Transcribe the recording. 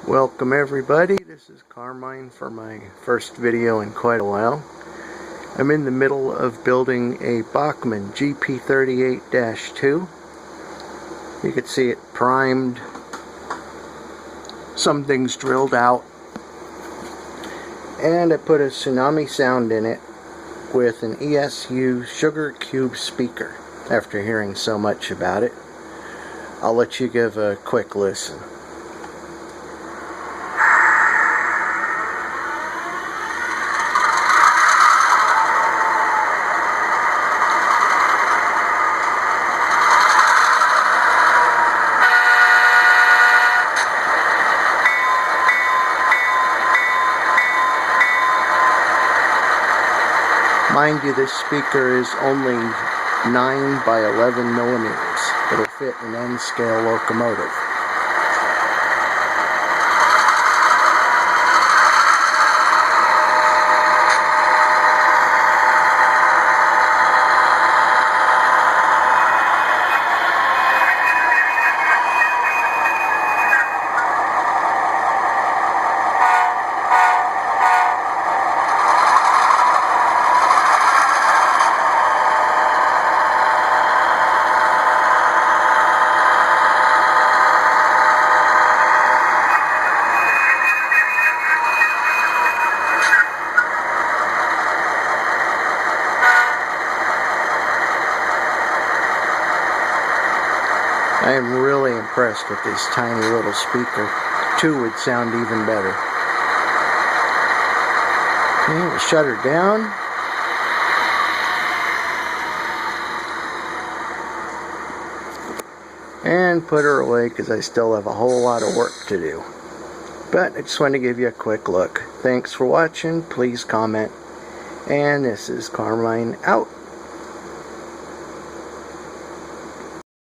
Welcome everybody, this is Carmine for my first video in quite a while. I'm in the middle of building a Bachmann GP38-2. You can see it primed, some things drilled out, and I put a Tsunami sound in it with an ESU sugar cube speaker. After hearing so much about it, I'll let you give a quick listen. Mind you, this speaker is only 9 by 11 millimeters. It'll fit an N-scale locomotive. I am really impressed with this tiny little speaker. 2 would sound even better. Okay, we'll shut her down. And put her away because I still have a whole lot of work to do. But I just wanted to give you a quick look. Thanks for watching. Please comment. And this is Carmine out.